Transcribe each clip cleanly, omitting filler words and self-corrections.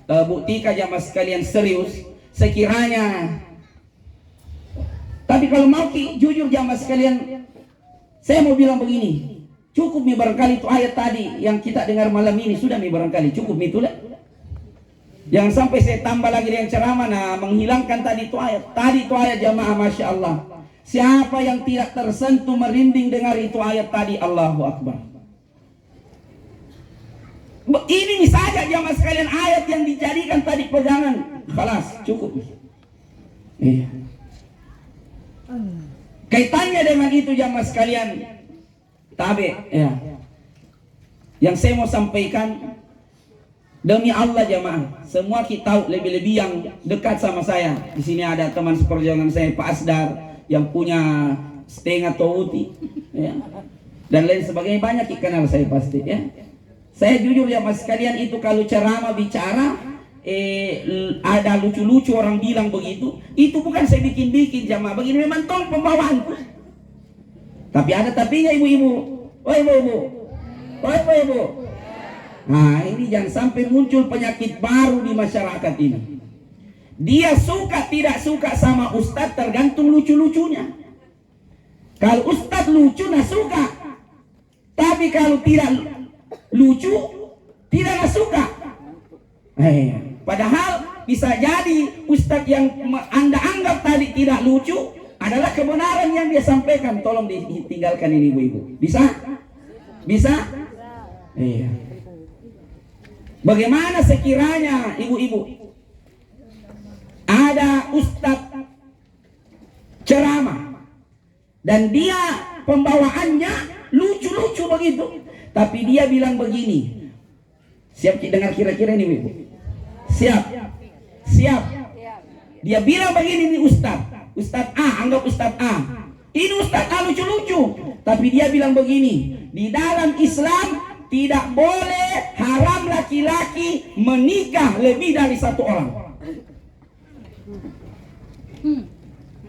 buktikan jamaah sekalian serius sekiranya. Tapi kalau mau jujur jamaah sekalian, saya mau bilang begini, cukup nih barangkali itu ayat tadi yang kita dengar malam ini, sudah nih barangkali cukup nih itulah. Jangan sampai saya tambah lagi dengan ceramah menghilangkan tadi itu ayat. Tadi itu ayat jamaah, masya Allah. Siapa yang tidak tersentuh merinding dengar itu ayat tadi, Allahu Akbar. Ini saja jamaah sekalian ayat yang dijadikan tadi pegangan. Khalas, cukup. Iya. Kaitannya dengan itu jamaah sekalian, tabe ya. Yang saya mau sampaikan, demi Allah jamaah, semua kita tahu lebih-lebih yang dekat sama saya. Di sini ada teman seperjuangan saya Pak Asdar yang punya setengah Tauti ya. Dan lain sebagainya, banyak kenal saya pasti ya. Saya jujur ya mas sekalian, itu kalau ceramah bicara ada lucu-lucu orang bilang begitu, itu bukan saya bikin-bikin jamaah, begini memang tong pembawaanku. Tapi ada tapinya ibu-ibu. Oh ibu-ibu. Oh ibu-ibu. Nah ini jangan sampai muncul penyakit baru di masyarakat ini. Dia suka tidak suka sama ustadz tergantung lucu-lucunya. Kalau ustadz lucu nah suka. Tapi kalau tidak lucu tidak suka. Padahal bisa jadi ustadz yang Anda anggap tadi tidak lucu adalah kebenaran yang dia sampaikan. Tolong ditinggalkan ini ibu-ibu. Bisa? Bisa? Iya. Bagaimana sekiranya ibu-ibu ada ustadz ceramah dan dia pembawaannya lucu-lucu begitu, tapi dia bilang begini, siap dengar kira-kira ini ibu? Siap? Siap? Dia bilang begini nih Ustadz A, anggap Ustadz A, ini Ustadz A lucu-lucu, tapi dia bilang begini, di dalam Islam tidak boleh haram laki-laki menikah lebih dari satu orang.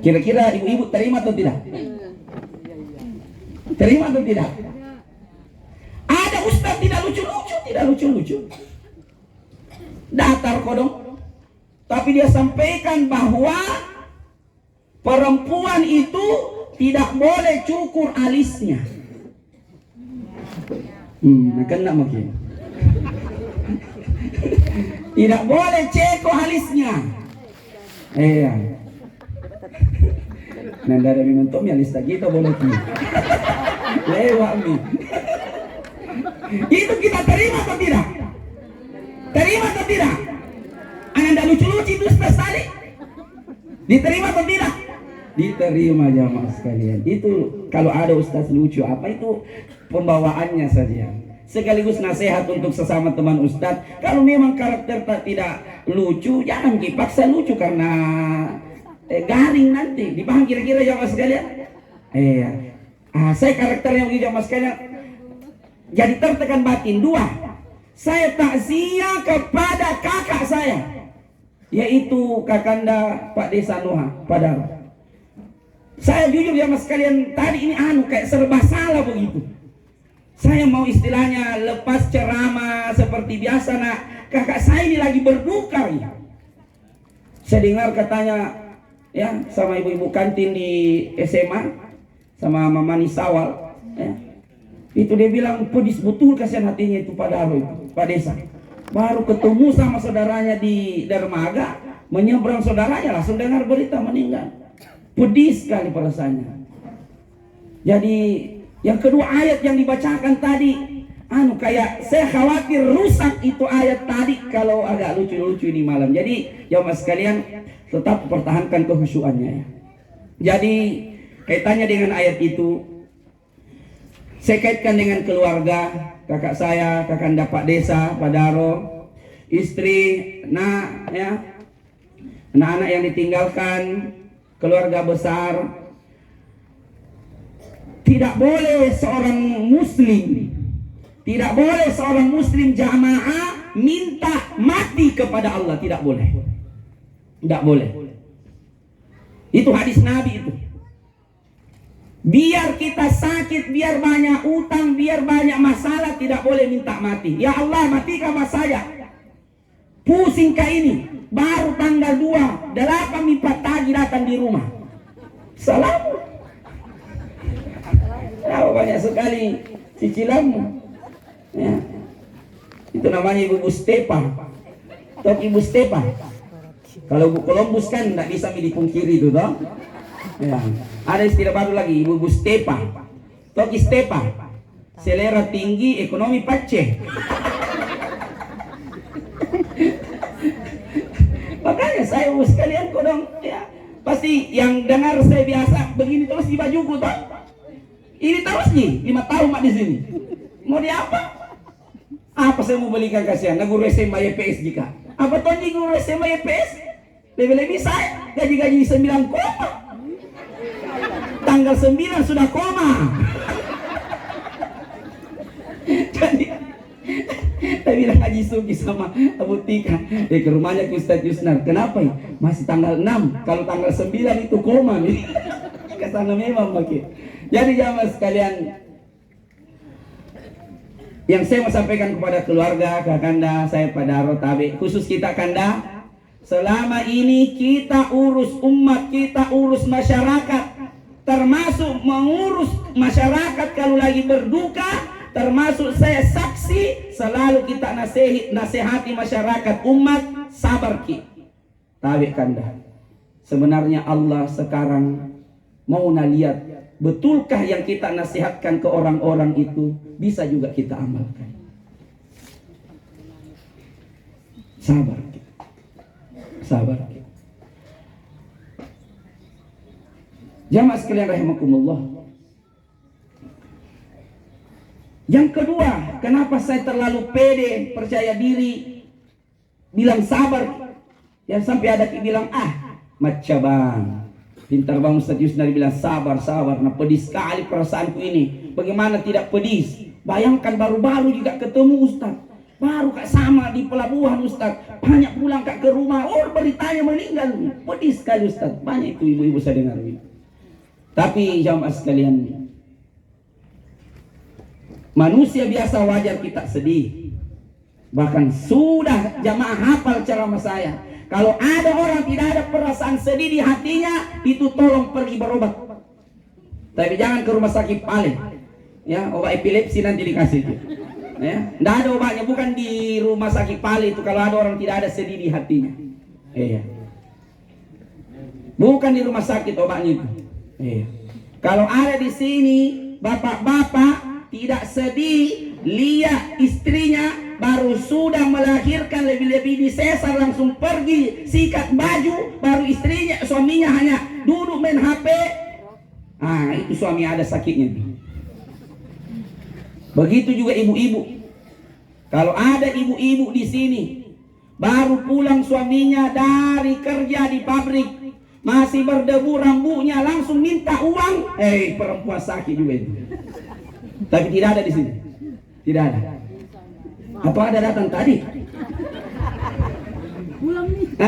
Kira-kira ibu-ibu terima atau tidak? Terima atau tidak? Ada ustaz tidak lucu-lucu, tidak lucu-lucu, datar kodong, tapi dia sampaikan bahwa perempuan itu tidak boleh cukur alisnya. Kena makin. Tidak boleh ceko alisnya. Iya. Nanda dari mentom ya lista kita boleh tuh. Lewat nih. Itu kita terima atau tidak? Terima atau tidak? Anda lucu-lucu itu ustaz tadi. Diterima atau tidak? Diterima jamaah sekalian. Itu kalau ada ustaz lucu apa itu pembawaannya saja. Sekaligus nasihat untuk sesama teman ustaz. Kalau memang karakter tidak lucu, jangan dipaksa lucu karena garing nanti. Dipaham kira-kira jamaah sekalian? Saya karakternya begitu jamaah sekalian. Jadi tertekan batin. 2, saya takziah kepada kakak saya, yaitu Kakanda Pak Desa Noha Padaro. Saya jujur ya mas sekalian, tadi ini kayak serba salah begitu. Saya mau istilahnya lepas ceramah seperti biasa, kakak saya ini lagi berduka ya. Saya dengar katanya ya sama ibu-ibu kantin di SMA sama Mama Nisawal ya. Itu dia bilang pedis betul kasihan hatinya itu Padaro itu, Pak Desa. Baru ketemu sama saudaranya di dermaga, menyeberang saudaranya langsung dengar berita meninggal. Pedis sekali perasaannya. Jadi yang kedua ayat yang dibacakan tadi, kayak saya khawatir rusak itu ayat tadi kalau agak lucu-lucu ini malam. Jadi jamaah sekalian tetap pertahankan kehusuannya ya. Jadi kaitannya dengan ayat itu, saya kaitkan dengan keluarga, kakak saya, Kakanda Pak Desa Padaro, istri, ya, anak-anak yang ditinggalkan, keluarga besar. Tidak boleh seorang muslim jamaah minta mati kepada Allah, tidak boleh. Tidak boleh. Itu hadis Nabi itu. Biar kita sakit, biar banyak utang, biar banyak masalah, tidak boleh minta mati. Ya Allah, matikan mas saya. Pusing kah ini? Baru tanggal 2, 8 pagi datang di rumah. Salam. Nah, banyak sekali cicilanmu. Ya. Itu namanya Ibu Stepa. Tok Ibu Stepa. Kalau Bu Columbus kan tidak bisa dipungkiri itu toh. Ya. Ada istilah baru lagi, Ibu Stepa. Tok Stepa. Selera tinggi, ekonomi paceh. Makanya saya sekalian kodong ya, pasti yang dengar saya biasa begini terus di bajuku toh. Ini terus nih 5 tahun mak di sini. Mau di apa? Apa saya mau belikan kasihan? Nah, guru SMA YPS jika. Apa tuh nih guru SMA YPS? Lebih-lebih saya gaji 9 koma. Tanggal 9 sudah koma. Jadi saya bilang Haji Suki sama Abu Tika ke rumahnya ke Ustadz Yusnar. Kenapa ya? Masih tanggal 6. Kalau tanggal 9 itu koma nih. Kesana memang makin. Jadi jamaah sekalian, yang saya mau sampaikan kepada keluarga, kakanda, saya pada Rotabe, khusus kita kanda, selama ini kita urus umat, kita urus masyarakat, termasuk mengurus masyarakat kalau lagi berduka, termasuk saya saksi, selalu kita nasihati masyarakat umat, sabar ki. Tabe kanda, sebenarnya Allah sekarang mau lihat, betulkah yang kita nasihatkan ke orang-orang itu bisa juga kita amalkan. Sabar. Sabar. Jamaah sekalian rahimakumullah. Yang kedua, kenapa saya terlalu pede, percaya diri, bilang sabar. Yang sampai ada yang bilang, macabang. Pintar bang Ustaz Yusnar bilang sabar. Nah pedis sekali perasaanku ini. Bagaimana tidak pedis? Bayangkan baru-baru juga ketemu Ustaz. Baru kak sama di pelabuhan Ustaz. Banyak pulang kak ke rumah. Oh beritanya meninggal. Pedis sekali Ustaz. Banyak itu ibu-ibu saya dengar. Tapi jamaah sekalian, manusia biasa wajar kita sedih. Bahkan sudah jamaah hafal ceramah saya. Kalau ada orang tidak ada perasaan sedih di hatinya, itu tolong pergi berobat. Tapi jangan ke rumah sakit paling. Ya, obat epilepsi nanti dikasih. Ya, tidak ada obatnya, bukan di rumah sakit paling itu kalau ada orang tidak ada sedih di hatinya. Iya. Bukan di rumah sakit obatnya itu. Iya. Kalau ada di sini bapak-bapak tidak sedih, lihat istrinya baru sudah melahirkan, lebih-lebih disesar langsung pergi sikat baju, baru istrinya suaminya hanya duduk main HP, itu suami ada sakitnya. Begitu juga ibu-ibu. Kalau ada ibu-ibu di sini baru pulang suaminya dari kerja di pabrik, masih berdebu rambutnya, langsung minta uang, perempuan sakit juga itu. Tapi tidak ada di sini, tidak ada. Atau ada datang tadi?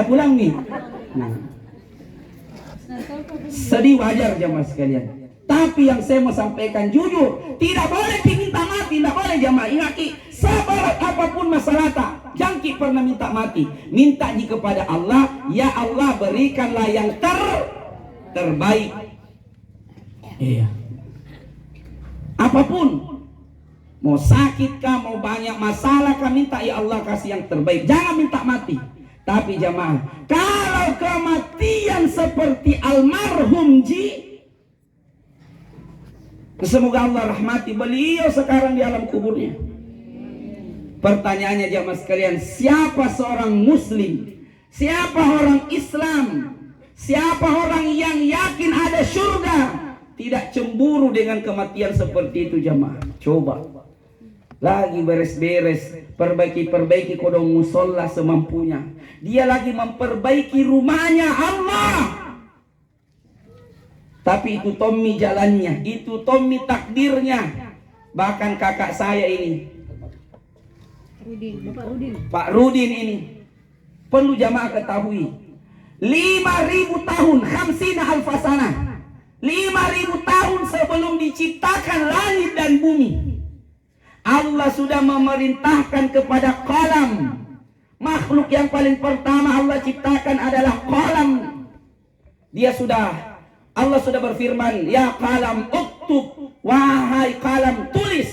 Pulang nih. Nah. Sedih wajar jamaah sekalian. Tapi yang saya mau sampaikan jujur, tidak boleh diminta mati, tidak boleh jamaah. Ingat, sabar apapun masalah tak, jangan pernah minta mati. Minta kepada Allah, ya Allah berikanlah yang terbaik. Iya. Apapun. Mau sakit kah, mau banyak masalah kah, minta ya Allah kasih yang terbaik. Jangan minta mati. Tapi jamaah, kalau kematian seperti almarhum Ji, semoga Allah rahmati beliau sekarang di alam kuburnya. Pertanyaannya jamaah sekalian, siapa seorang muslim, siapa orang Islam, siapa orang yang yakin ada surga, tidak cemburu dengan kematian seperti itu jamaah? Coba. Lagi beres-beres, perbaiki kodong musola semampunya. Dia lagi memperbaiki rumahnya Allah. Tapi itu Tommy jalannya, itu Tommy takdirnya. Bahkan kakak saya ini, Pak Rudin ini, perlu jamaah ketahui, 5.000 tahun, khamsina alfasana, 5.000 tahun sebelum diciptakan langit dan bumi, Allah sudah memerintahkan kepada qalam, Makhluk yang paling pertama Allah ciptakan adalah qalam. Allah sudah berfirman, ya qalam uktub, wahai qalam tulis.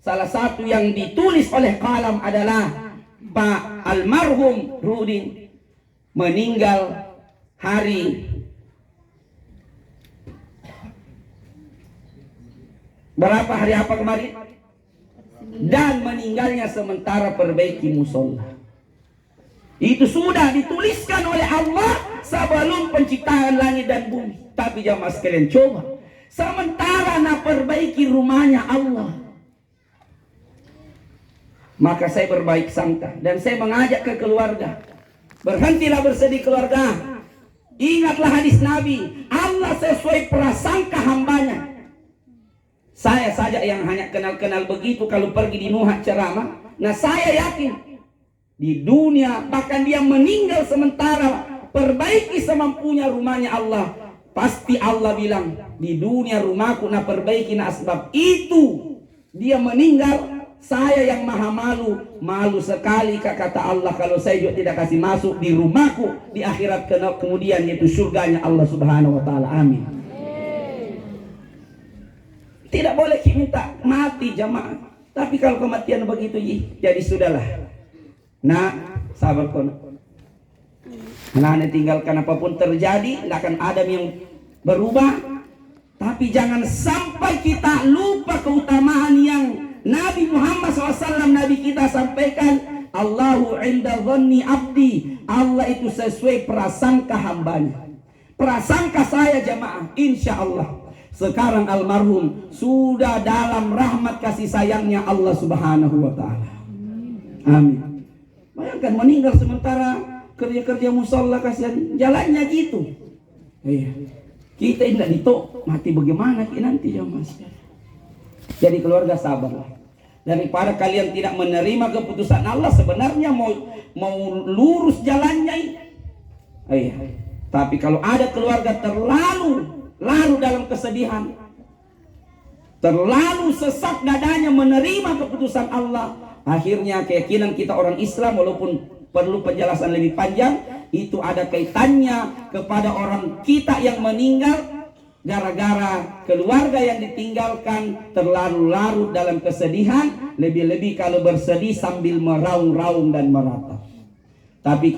Salah satu yang ditulis oleh qalam adalah Pak almarhum Rudin, meninggal hari berapa, hari apa kemarin? Dan meninggalnya sementara perbaiki musola. Itu sudah dituliskan oleh Allah sebelum penciptaan langit dan bumi. Tapi jamaah sekalian, coba sementara nak perbaiki rumahnya Allah, maka saya berbaik sangka dan saya mengajak ke keluarga, berhentilah bersedih keluarga. Ingatlah hadis Nabi, Allah sesuai prasangka hambanya. Saya saja yang hanya kenal-kenal begitu kalau pergi di Nuhak ceramah. Nah, saya yakin di dunia, bahkan dia meninggal sementara perbaiki semampunya rumahnya Allah, pasti Allah bilang, di dunia rumahku nak perbaiki nak sebab itu dia meninggal. Saya yang maha malu sekali, kata Allah, kalau saya juga tidak kasih masuk di rumahku di akhirat kemudian, yaitu surganya Allah Subhanahu wa taala. Amin. Tidak boleh kita minta mati jamaah. Tapi kalau kematian begitu jadi sudahlah. Nah, sabar kono. Nah, tinggalkan apapun terjadi, tidak akan ada yang berubah. Tapi jangan sampai kita lupa keutamaan yang Nabi Muhammad SAW, Nabi kita sampaikan, Allahu inda dhanni abdi. Allah itu sesuai prasangka hambanya. Prasangka saya jamaah, insya Allah sekarang almarhum sudah dalam rahmat kasih sayangnya Allah Subhanahu wa taala. Amin. Bayangkan meninggal sementara kerja-kerja musola, kasihan jalannya gitu. Iya. Kita tidak ditok, mati bagaimana nanti jamaah. Jadi keluarga sabarlah. Daripada kalian tidak menerima keputusan Allah, sebenarnya mau lurus jalannya. Iya. Tapi kalau ada keluarga terlalu dalam kesedihan, terlalu sesak dadanya menerima keputusan Allah, akhirnya keyakinan kita orang Islam, walaupun perlu penjelasan lebih panjang, itu ada kaitannya kepada orang kita yang meninggal gara-gara keluarga yang ditinggalkan terlalu larut dalam kesedihan, lebih-lebih kalau bersedih sambil meraung-raung dan meratap. Tapi